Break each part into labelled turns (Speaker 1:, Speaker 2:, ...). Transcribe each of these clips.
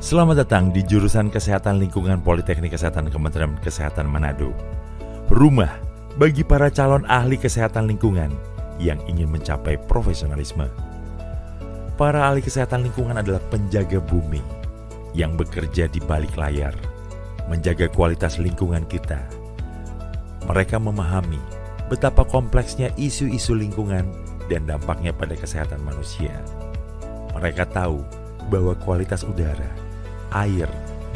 Speaker 1: Selamat datang di jurusan Kesehatan Lingkungan Politeknik Kesehatan Kementerian Kesehatan Manado. Rumah bagi para calon ahli kesehatan lingkungan yang ingin mencapai profesionalisme. Para ahli kesehatan lingkungan adalah penjaga bumi yang bekerja di balik layar, menjaga kualitas lingkungan kita. Mereka memahami betapa kompleksnya isu-isu lingkungan dan dampaknya pada kesehatan manusia. Mereka tahu bahwa kualitas udara, air,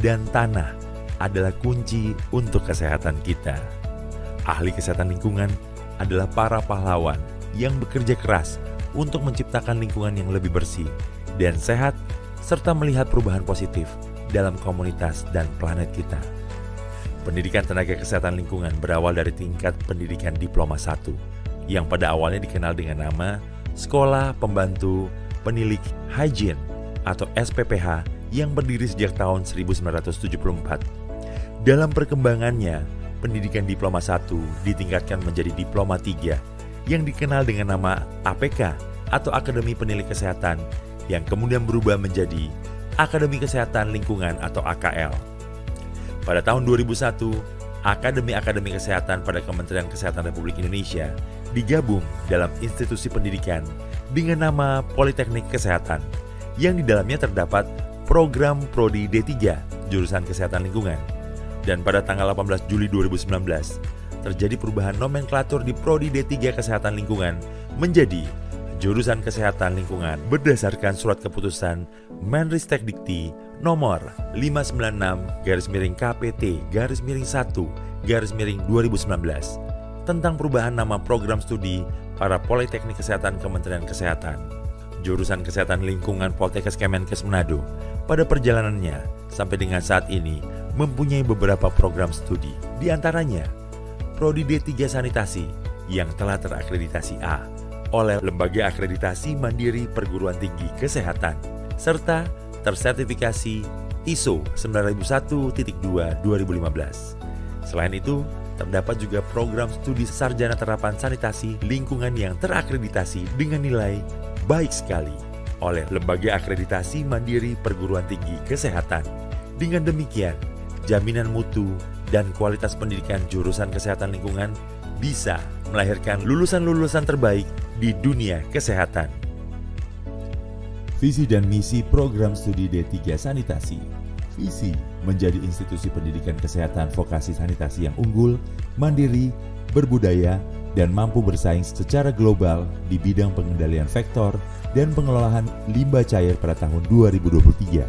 Speaker 1: dan tanah adalah kunci untuk kesehatan kita. Ahli kesehatan lingkungan adalah para pahlawan yang bekerja keras untuk menciptakan lingkungan yang lebih bersih dan sehat, serta melihat perubahan positif dalam komunitas dan planet kita. Pendidikan tenaga kesehatan lingkungan berawal dari tingkat pendidikan Diploma 1, yang pada awalnya dikenal dengan nama Sekolah Pembantu Penilik Hygiene atau SPPH yang berdiri sejak tahun 1974. Dalam perkembangannya, pendidikan Diploma 1 ditingkatkan menjadi Diploma 3 yang dikenal dengan nama APK atau Akademi Penilik Kesehatan yang kemudian berubah menjadi Akademi Kesehatan Lingkungan atau AKL. Pada tahun 2001, Akademi Kesehatan pada Kementerian Kesehatan Republik Indonesia digabung dalam institusi pendidikan dengan nama Politeknik Kesehatan, yang di dalamnya terdapat program Prodi D3 jurusan Kesehatan Lingkungan. Dan pada tanggal 18 Juli 2019, terjadi perubahan nomenklatur di Prodi D3 Kesehatan Lingkungan menjadi jurusan Kesehatan Lingkungan berdasarkan surat keputusan Menristek-Dikti nomor 596-KPT-1-2019 tentang perubahan nama program studi para Politeknik Kesehatan Kementerian Kesehatan. Jurusan Kesehatan Lingkungan Poltekkes Kemenkes Manado pada perjalanannya sampai dengan saat ini mempunyai beberapa program studi. Di antaranya, Prodi D3 Sanitasi yang telah terakreditasi A oleh Lembaga Akreditasi Mandiri Perguruan Tinggi Kesehatan, serta tersertifikasi ISO 9001.2/2015. Selain itu, terdapat juga program studi sarjana terapan sanitasi lingkungan yang terakreditasi dengan nilai baik sekali oleh Lembaga Akreditasi Mandiri Perguruan Tinggi Kesehatan. Dengan demikian, jaminan mutu dan kualitas pendidikan jurusan kesehatan lingkungan bisa melahirkan lulusan-lulusan terbaik di dunia kesehatan.
Speaker 2: Visi dan misi program studi D3 Sanitasi. Visi menjadi institusi pendidikan kesehatan vokasi sanitasi yang unggul, mandiri, berbudaya, dan mampu bersaing secara global di bidang pengendalian vektor dan pengelolaan limbah cair pada tahun 2023.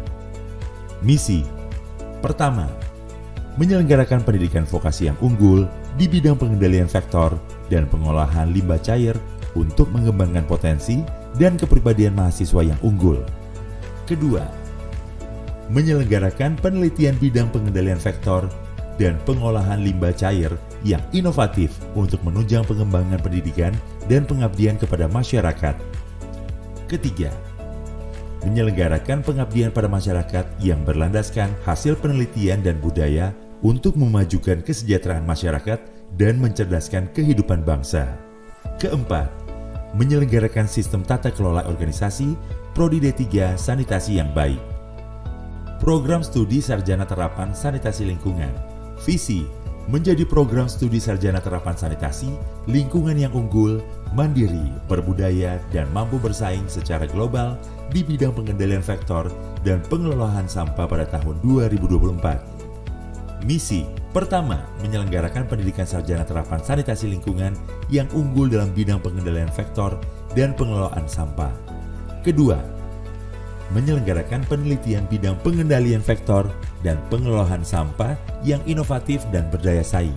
Speaker 2: Misi pertama, menyelenggarakan pendidikan vokasi yang unggul di bidang pengendalian vektor dan pengolahan limbah cair untuk mengembangkan potensi dan kepribadian mahasiswa yang unggul. Kedua, menyelenggarakan penelitian bidang pengendalian vektor dan pengolahan limbah cair yang inovatif untuk menunjang pengembangan pendidikan dan pengabdian kepada masyarakat. Ketiga, menyelenggarakan pengabdian pada masyarakat yang berlandaskan hasil penelitian dan budaya untuk memajukan kesejahteraan masyarakat dan mencerdaskan kehidupan bangsa. Keempat, menyelenggarakan sistem tata kelola organisasi Prodi D3 Sanitasi yang baik. Program studi sarjana terapan sanitasi lingkungan. Visi menjadi program studi sarjana terapan sanitasi lingkungan yang unggul, mandiri, berbudaya, dan mampu bersaing secara global di bidang pengendalian vektor dan pengelolaan sampah pada tahun 2024. Misi pertama, menyelenggarakan pendidikan sarjana terapan sanitasi lingkungan yang unggul dalam bidang pengendalian vektor dan pengelolaan sampah. Kedua, menyelenggarakan penelitian bidang pengendalian vektor dan pengelolaan sampah yang inovatif dan berdaya saing.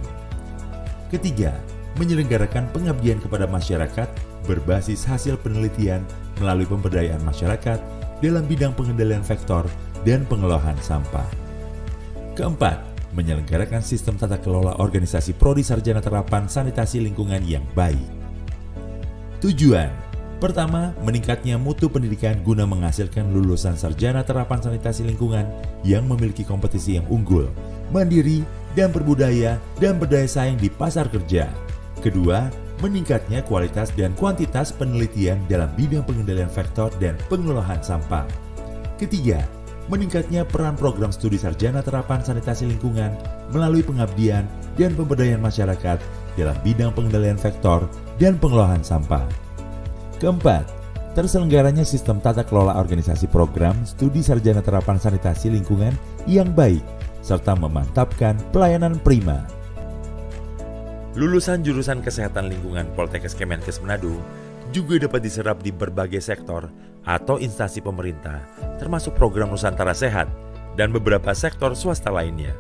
Speaker 2: Ketiga, menyelenggarakan pengabdian kepada masyarakat berbasis hasil penelitian melalui pemberdayaan masyarakat dalam bidang pengendalian vektor dan pengelolaan sampah. Keempat, menyelenggarakan sistem tata kelola organisasi prodi sarjana terapan sanitasi lingkungan yang baik. Tujuan pertama, meningkatnya mutu pendidikan guna menghasilkan lulusan sarjana terapan sanitasi lingkungan yang memiliki kompetisi yang unggul, mandiri, dan berbudaya dan berdaya saing di pasar kerja. Kedua, meningkatnya kualitas dan kuantitas penelitian dalam bidang pengendalian vektor dan pengelolaan sampah. Ketiga, meningkatnya peran program studi sarjana terapan sanitasi lingkungan melalui pengabdian dan pemberdayaan masyarakat dalam bidang pengendalian vektor dan pengelolaan sampah. Keempat, terselenggaranya sistem tata kelola organisasi program studi sarjana terapan sanitasi lingkungan yang baik, serta memantapkan pelayanan prima.
Speaker 1: Lulusan jurusan Kesehatan Lingkungan Poltekkes Kemenkes Manado juga dapat diserap di berbagai sektor atau instansi pemerintah, termasuk program Nusantara Sehat dan beberapa sektor swasta lainnya.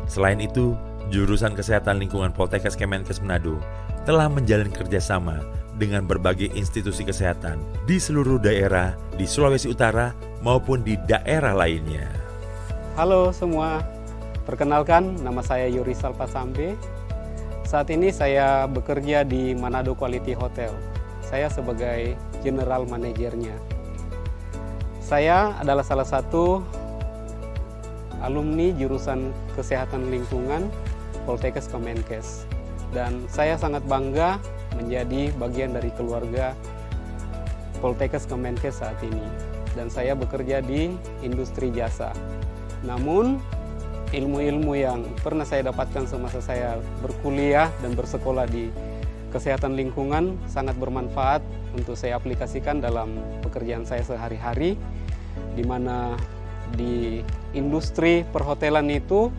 Speaker 1: Selain itu, jurusan Kesehatan Lingkungan Poltekkes Kemenkes Manado telah menjalin kerjasama dengan berbagai institusi kesehatan di seluruh daerah di Sulawesi Utara maupun di daerah lainnya.
Speaker 3: Halo semua, perkenalkan nama saya Yuri Salpasambe. Saat ini saya bekerja di Manado Quality Hotel. Saya sebagai General Manajernya. Saya adalah salah satu alumni jurusan Kesehatan Lingkungan Poltekkes Kemenkes. Dan saya sangat bangga menjadi bagian dari keluarga Poltekkes Kemenkes saat ini. Dan saya bekerja di industri jasa. Namun, ilmu-ilmu yang pernah saya dapatkan semasa saya berkuliah dan bersekolah di kesehatan lingkungan sangat bermanfaat untuk saya aplikasikan dalam pekerjaan saya sehari-hari, di mana di industri perhotelan itu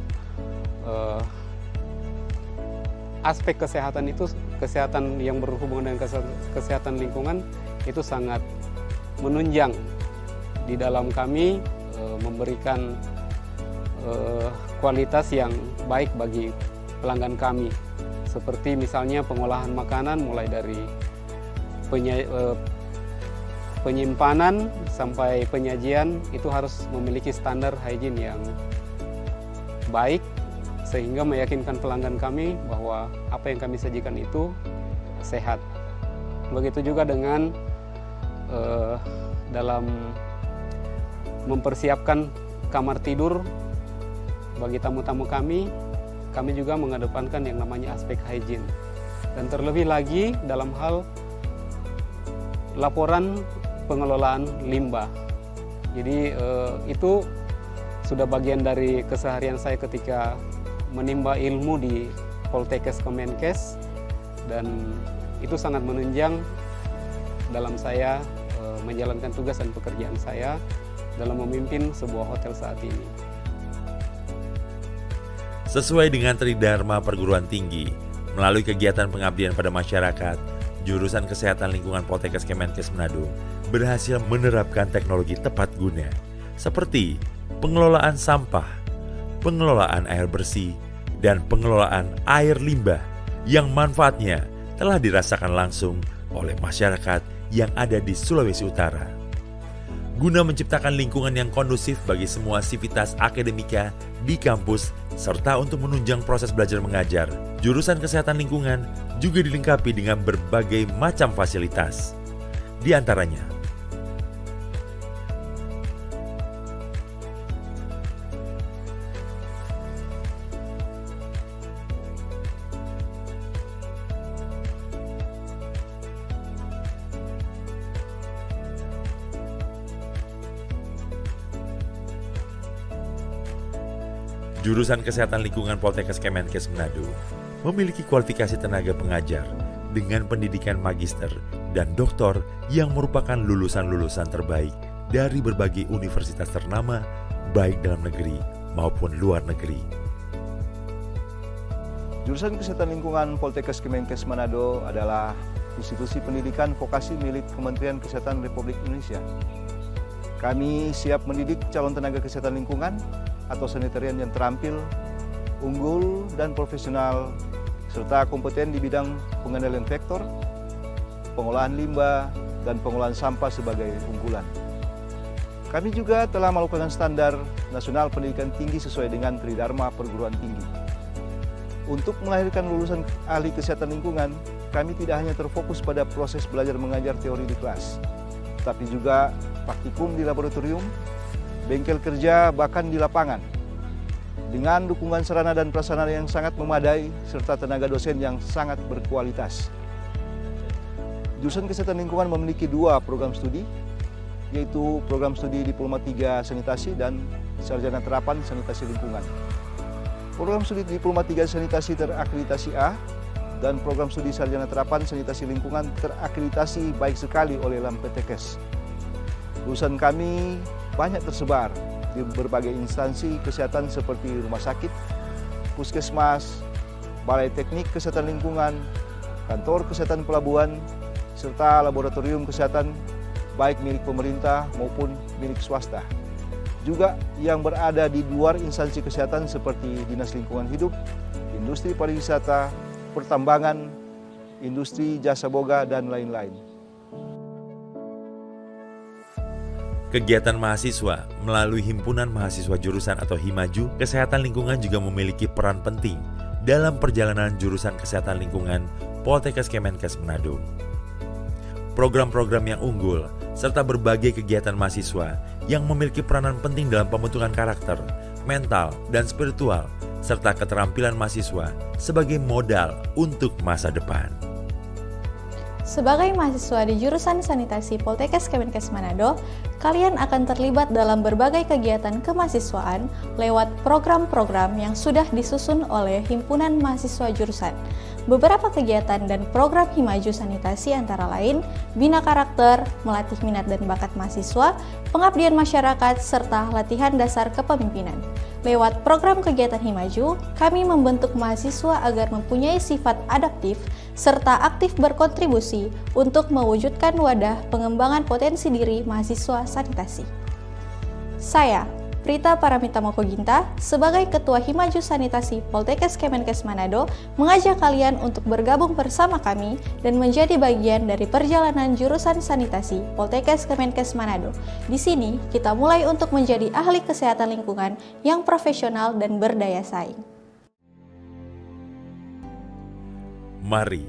Speaker 3: aspek kesehatan itu, kesehatan yang berhubungan dengan kesehatan lingkungan itu sangat menunjang di dalam kami memberikan kualitas yang baik bagi pelanggan kami, seperti misalnya pengolahan makanan mulai dari penyimpanan sampai penyajian itu harus memiliki standar hygiene yang baik, sehingga meyakinkan pelanggan kami bahwa apa yang kami sajikan itu sehat. Begitu juga dengan dalam mempersiapkan kamar tidur bagi tamu-tamu kami juga mengedepankan yang namanya aspek hygiene. Dan terlebih lagi dalam hal laporan pengelolaan limbah. Jadi itu sudah bagian dari keseharian saya ketika menimba ilmu di Poltekkes Kemenkes, dan itu sangat menunjang dalam saya menjalankan tugas dan pekerjaan saya dalam memimpin sebuah hotel saat ini.
Speaker 1: Sesuai dengan Tridharma Perguruan Tinggi, melalui kegiatan pengabdian pada masyarakat, jurusan Kesehatan Lingkungan Poltekkes Kemenkes Manado berhasil menerapkan teknologi tepat guna, seperti pengelolaan sampah, pengelolaan air bersih, dan pengelolaan air limbah yang manfaatnya telah dirasakan langsung oleh masyarakat yang ada di Sulawesi Utara. Guna menciptakan lingkungan yang kondusif bagi semua sivitas akademika di kampus, serta untuk menunjang proses belajar mengajar, jurusan Kesehatan Lingkungan juga dilengkapi dengan berbagai macam fasilitas. Di antaranya, jurusan Kesehatan Lingkungan Poltekkes Kemenkes Manado memiliki kualifikasi tenaga pengajar dengan pendidikan magister dan doktor yang merupakan lulusan-lulusan terbaik dari berbagai universitas ternama, baik dalam negeri maupun luar negeri.
Speaker 4: Jurusan Kesehatan Lingkungan Poltekkes Kemenkes Manado adalah institusi pendidikan vokasi milik Kementerian Kesehatan Republik Indonesia. Kami siap mendidik calon tenaga kesehatan lingkungan atau sanitarian yang terampil, unggul, dan profesional, serta kompeten di bidang pengendalian vektor, pengolahan limbah, dan pengolahan sampah sebagai unggulan. Kami juga telah melakukan standar nasional pendidikan tinggi sesuai dengan Tridharma Perguruan Tinggi. Untuk melahirkan lulusan ahli kesehatan lingkungan, kami tidak hanya terfokus pada proses belajar mengajar teori di kelas, tapi juga praktikum di laboratorium, bengkel kerja, bahkan di lapangan. Dengan dukungan sarana dan prasarana yang sangat memadai, serta tenaga dosen yang sangat berkualitas. Jurusan Kesehatan Lingkungan memiliki 2 program studi, yaitu program studi Diploma 3 Sanitasi dan Sarjana Terapan Sanitasi Lingkungan. Program studi Diploma 3 Sanitasi terakreditasi A dan program studi Sarjana Terapan Sanitasi Lingkungan terakreditasi baik sekali oleh LAMPTKes. Lulusan kami banyak tersebar di berbagai instansi kesehatan seperti rumah sakit, puskesmas, balai teknik kesehatan lingkungan, kantor kesehatan pelabuhan, serta laboratorium kesehatan baik milik pemerintah maupun milik swasta. Juga yang berada di luar instansi kesehatan seperti Dinas Lingkungan Hidup, industri pariwisata, pertambangan, industri jasa boga, dan lain-lain.
Speaker 1: Kegiatan mahasiswa melalui Himpunan Mahasiswa Jurusan atau Himaju Kesehatan Lingkungan juga memiliki peran penting dalam perjalanan jurusan Kesehatan Lingkungan Poltekkes Kemenkes Manado. Program-program yang unggul serta berbagai kegiatan mahasiswa yang memiliki peranan penting dalam pembentukan karakter, mental, dan spiritual, serta keterampilan mahasiswa sebagai modal untuk masa depan.
Speaker 5: Sebagai mahasiswa di jurusan sanitasi Poltekkes Kemenkes Manado, kalian akan terlibat dalam berbagai kegiatan kemahasiswaan lewat program-program yang sudah disusun oleh Himpunan Mahasiswa Jurusan. Beberapa kegiatan dan program Himaju Sanitasi antara lain bina karakter, melatih minat dan bakat mahasiswa, pengabdian masyarakat, serta latihan dasar kepemimpinan. Lewat program kegiatan Himaju, kami membentuk mahasiswa agar mempunyai sifat adaptif serta aktif berkontribusi untuk mewujudkan wadah pengembangan potensi diri mahasiswa sanitasi. Saya, Prita Paramita Mokoginta, sebagai Ketua Himaju Sanitasi Poltekkes Kemenkes Manado, mengajak kalian untuk bergabung bersama kami dan menjadi bagian dari perjalanan jurusan sanitasi Poltekkes Kemenkes Manado. Di sini, kita mulai untuk menjadi ahli kesehatan lingkungan yang profesional dan berdaya saing.
Speaker 1: Mari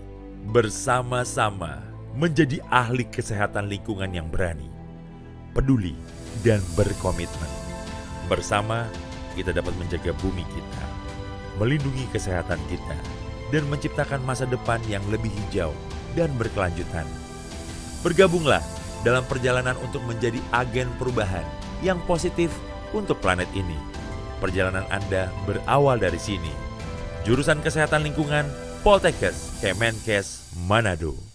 Speaker 1: bersama-sama menjadi ahli kesehatan lingkungan yang berani, peduli, dan berkomitmen. Bersama, kita dapat menjaga bumi kita, melindungi kesehatan kita, dan menciptakan masa depan yang lebih hijau dan berkelanjutan. Bergabunglah dalam perjalanan untuk menjadi agen perubahan yang positif untuk planet ini. Perjalanan Anda berawal dari sini. Jurusan Kesehatan Lingkungan Poltekkes Kemenkes Manado.